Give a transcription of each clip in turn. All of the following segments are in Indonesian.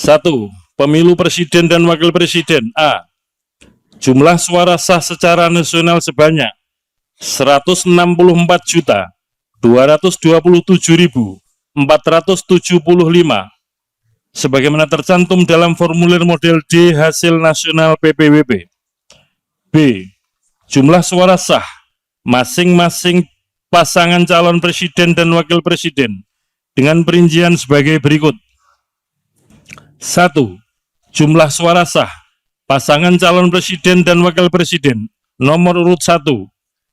1. Pemilu Presiden dan Wakil Presiden. A. Jumlah suara sah secara nasional sebanyak 164.227.475 sebagaimana tercantum dalam formulir model D hasil nasional PPWP. B. Jumlah suara sah masing-masing pasangan calon presiden dan wakil presiden dengan perincian sebagai berikut. 1. Jumlah suara sah pasangan calon presiden dan wakil presiden nomor urut 1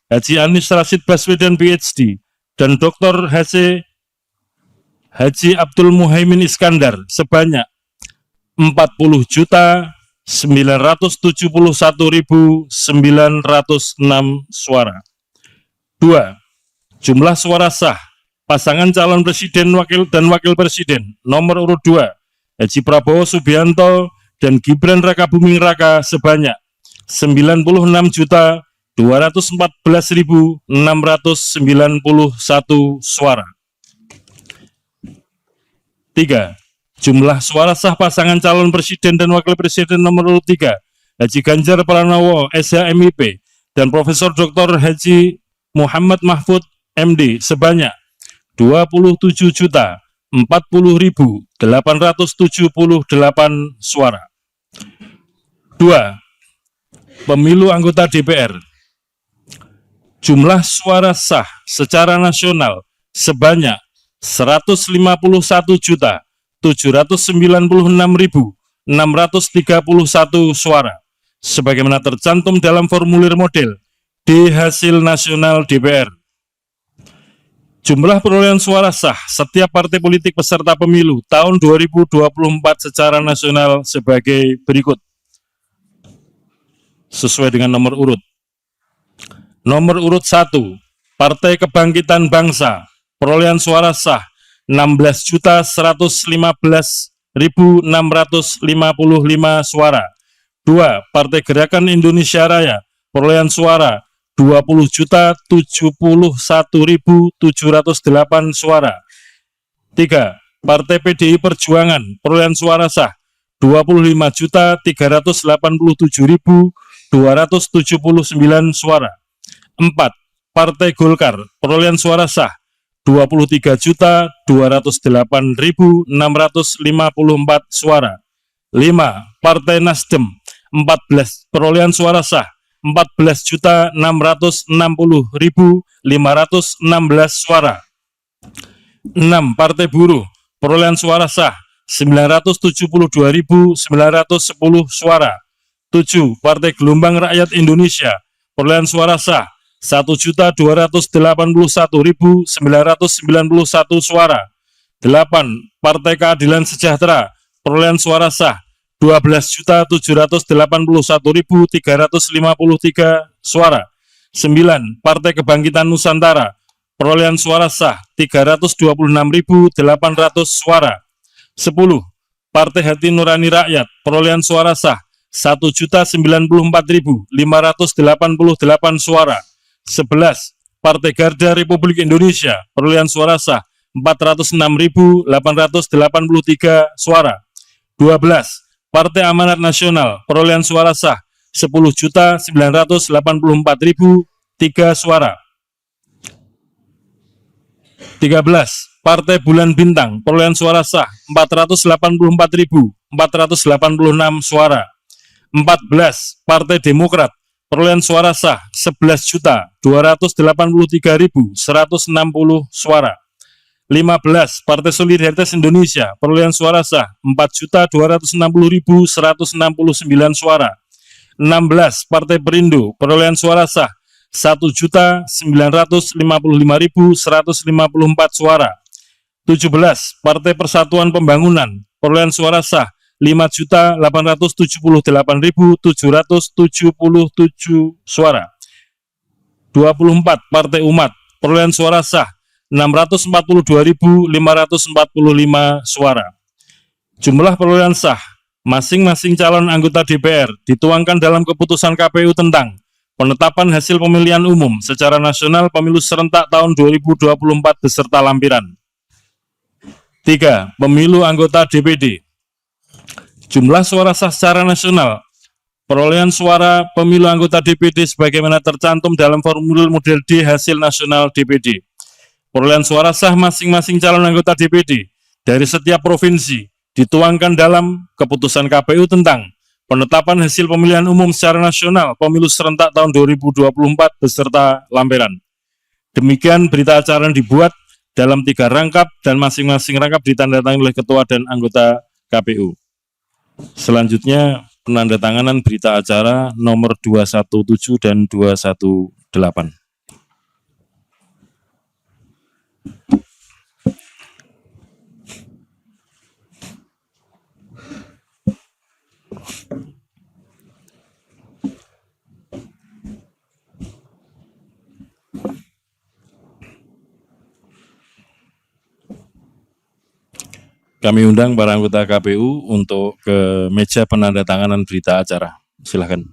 Haji Anies Rashid Baswedan PhD dan Dr. Haji Abdul Muhaimin Iskandar sebanyak 40.971.906 suara. 2. Jumlah suara sah pasangan calon presiden dan wakil presiden nomor urut 2 Haji Prabowo Subianto dan Gibran Rakabuming Raka sebanyak 96.214.691 suara. 3. Jumlah suara sah pasangan calon presiden dan wakil presiden nomor urut 3 Haji Ganjar Pranowo SHMIP dan Profesor Dr. Haji Muhammad Mahfud MD sebanyak 27.040.878 suara. 2. Pemilu anggota DPR. Jumlah suara sah secara nasional sebanyak 151.796.631 suara, sebagaimana tercantum dalam formulir model D hasil nasional DPR. Jumlah perolehan suara sah setiap partai politik peserta pemilu tahun 2024 secara nasional sebagai berikut, sesuai dengan nomor urut. Nomor urut 1, Partai Kebangkitan Bangsa, perolehan suara sah 16.115.655 suara. 2. Partai Gerakan Indonesia Raya, perolehan suara 20.071.708 suara. 3. Partai PDI Perjuangan, perolehan suara sah 25.387.279 suara. 4. Partai Golkar, perolehan suara sah 23.208.654 suara. 5. Partai Nasdem, 14, perolehan suara sah 14.660.516 suara. 6. Partai Buruh, perolehan suara sah 972.910 suara. 7. Partai Gelombang Rakyat Indonesia, perolehan suara sah 1.281.991 suara. 8. Partai Keadilan Sejahtera, perolehan suara sah 12.781.353 suara. 9. Partai Kebangkitan Nusantara, perolehan suara sah 326.800 suara. 10. Partai Hati Nurani Rakyat, perolehan suara sah 1.094.588 suara. 11. Partai Garda Republik Indonesia, perolehan suara sah 406.883 suara. 12. Partai Amanat Nasional, perolehan suara sah 10.984.003 suara. 13. Partai Bulan Bintang, perolehan suara sah 484.486 suara. 14. Partai Demokrat, perolehan suara sah 11.283.160 suara. 15. Partai Solidaritas Indonesia, perolehan suara sah 4.260.169 suara. 16. Partai Perindo, perolehan suara sah 1.955.154 suara. 17. Partai Persatuan Pembangunan, perolehan suara sah 5.878.777 suara. 24. Partai Umat, perolehan suara sah 642.545 suara. Jumlah perolehan sah masing-masing calon anggota DPR dituangkan dalam keputusan KPU tentang penetapan hasil pemilihan umum secara nasional pemilu serentak tahun 2024 beserta lampiran. 3. Pemilu anggota DPD. Jumlah suara sah secara nasional. Perolehan suara pemilu anggota DPD sebagaimana tercantum dalam formulir model D hasil nasional DPD. Perolehan suara sah masing-masing calon anggota DPD dari setiap provinsi dituangkan dalam keputusan KPU tentang penetapan hasil pemilihan umum secara nasional pemilu serentak tahun 2024 beserta lampiran. Demikian berita acara yang dibuat dalam 3 rangkap dan masing-masing rangkap ditandatangani oleh ketua dan anggota KPU. Selanjutnya penandatanganan berita acara nomor 217 dan 218. Kami undang para anggota KPU untuk ke meja penandatanganan berita acara. Silakan.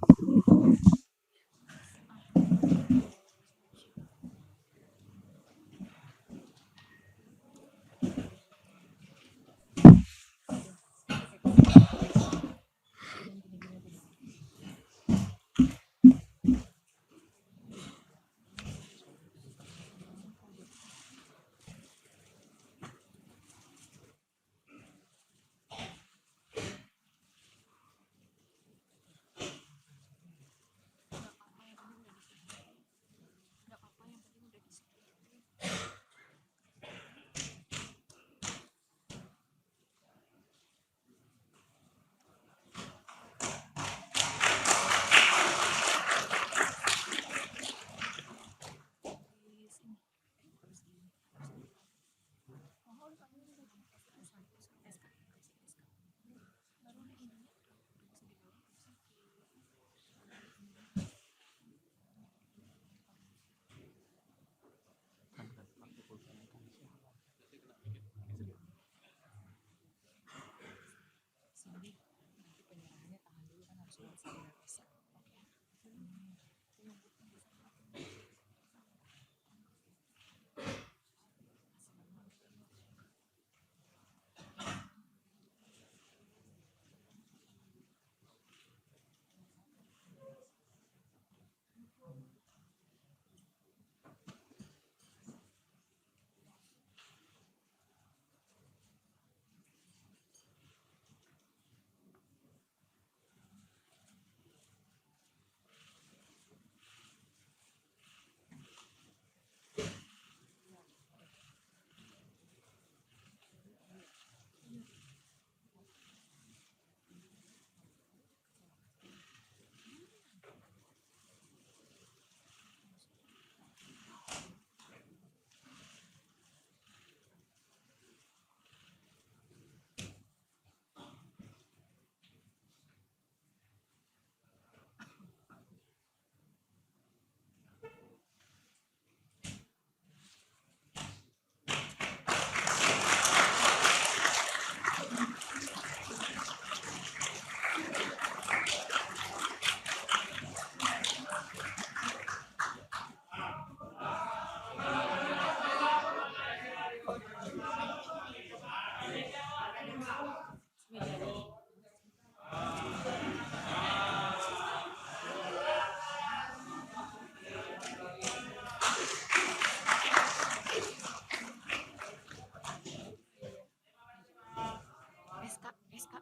SK.